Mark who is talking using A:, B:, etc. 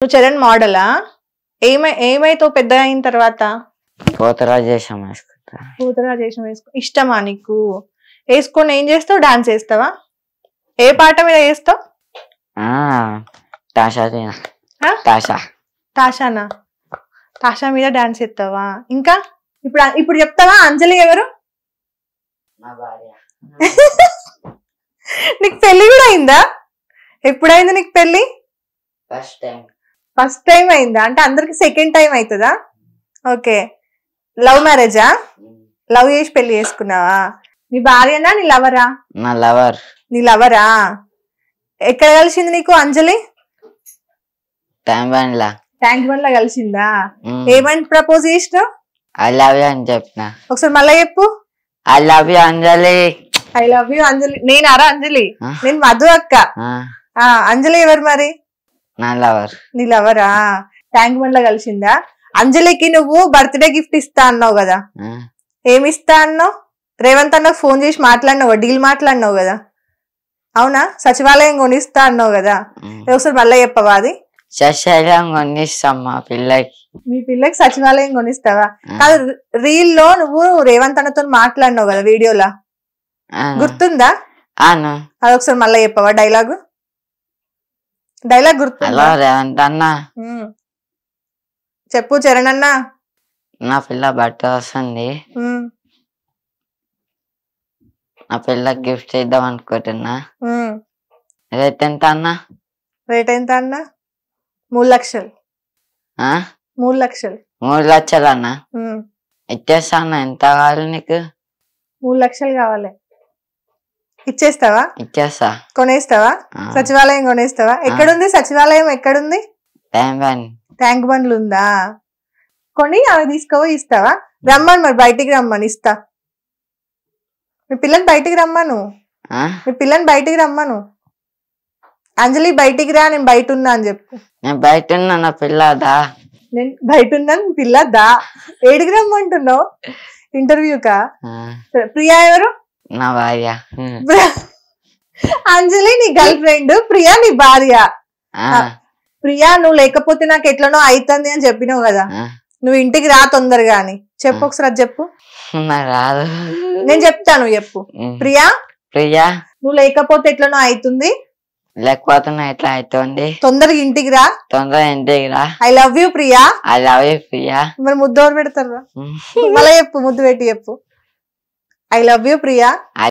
A: నువ్వు చరణ్ మోడలా? ఏమైతావు పెద్ద అయిన తర్వాత?
B: పోతరాజేశం వేసుకుంటా.
A: పోతరాజేశం వేసుకో. ఇష్టమా నీకు? వేసుకొని ఏం చేస్తావు? డాన్స్ చేస్తావా? ఏ పాట మీద వేస్తావు? తాషానా? తాషా మీద డాన్స్ చేస్తావా? ఇంకా ఇప్పుడు చెప్తావా? అంజలి ఎవరు? నీకు పెళ్లి కూడా అయిందా? ఎప్పుడైంది నీకు పెళ్లి? ఫస్ట్ టైం అయిందా? అంటే అందరికి సెకండ్ టైం అవుతుందా? ఓకే. లవ్ మ్యారేజా? లవ్ చేసి పెళ్లి చేసుకున్నావా? నీ భార్యనా నీ లవరా?
B: నా లవర్.
A: నీ లవరా? ఎక్కడ కలిసింది నీకు అంజలి?
B: ట్యాంక్
A: బండ్ లో కలిసిందా? ఏమని ప్రపోజ్ చేసినావు?
B: ఐ లవ్ యూ అని చెప్పిన.
A: ఒకసారి మళ్ళా చెప్పు.
B: I love you Anjali.
A: I love you Anjali. నేను అరా అంజలి? నేను మధు అక్క. అంజలి ఎవరు మరి?
B: నా లవర్.
A: నీ లవరా? ట్యాంక్ బండ్ లో కలిసిందా? అంజలికి నువ్వు బర్త్డే గిఫ్ట్ ఇస్తా అన్నావు కదా, ఏమి ఇస్తా అన్నావు? రేవంత్ అన్నకు ఫోన్ చేసి మాట్లాడినావు, డీల్ మాట్లాడినావు కదా, అవునా? సచివాలయం కొనిస్తా అన్నావు కదా, ఒకసారి మళ్ళీ చెప్పవా? అది
B: సచివాలయం కొనిస్తాం మా పిల్లకి.
A: మీ పిల్లకి సచివాలయం కొనిస్తావా? కాదు, రీల్ లో నువ్వు రేవంత్ అన్నతో మాట్లాడినావు కదా వీడియోలా, గుర్తుందా? అదొకసారి మళ్ళీ చెప్పవా? డైలాగ్ గుర్తుందా?
B: రేవంత్ అన్న
A: చెప్పు. చరణ్ అన్న,
B: నా పిల్ల బట్ట వస్తుంది, నా పిల్లకి గిఫ్ట్ ఇద్దాం అనుకుంటున్నా. రేట్ ఎంత అన్నా?
A: రేట్ ఎంత అన్నా? 3 లక్షలు. 3 లక్షలు.
B: 3 లక్షలు అన్నా? ఇచ్చేస్తా అన్న. ఎంత కావాలి నీకు?
A: 3 లక్షలు కావాలి. ఇచ్చేస్తావా?
B: ఇచ్చేస్తా.
A: కొనేస్తావా? సచివాలయం కొనేస్తావా? ఎక్కడుంది సచివాలయం? ఎక్కడుంది? ట్యాంక్ బండ్లు ఉందా? కొని అవి తీసుకోవో ఇస్తావా? రమ్మను మరి, బయటికి రమ్మను, ఇస్తా. మీ పిల్లని బయటికి రమ్మను. మీ పిల్లని బయటికి రమ్మను. అంజలి బయటికి రా, నేను బయట ఉన్నా అని చెప్పు.
B: నేను బయట ఉన్నా, నా పిల్లదా?
A: నేను బయట ఉన్నాను, పిల్లదా? ఏడికి రమ్మంటున్నావు? ఇంటర్వ్యూకా? ప్రియా ఎవరు?
B: నా భార్య.
A: అంజలి నీ గర్ల్ ఫ్రెండ్, ప్రియా నీ భార్య. ప్రియా, నువ్వు లేకపోతే నాకు ఎట్లనో అవుతుంది అని చెప్పినావు కదా, నువ్వు ఇంటికి రా తొందరగా అని చెప్పు. ఒకసారి అది చెప్పు.
B: రాదు,
A: నేను చెప్తాను, చెప్పు. ప్రియా, నువ్వు లేకపోతే ఎట్లనో అవుతుంది,
B: లేకపోతే ఎట్లా అవుతుంది,
A: తొందరగా ఇంటికి రా. I love you Priya.
B: I love you Priya.
A: మరి ముద్దు ఎవరు పెడతారు? మళ్ళీ చెప్పు, ముద్దు పెట్టి చెప్పు. I love you Priya.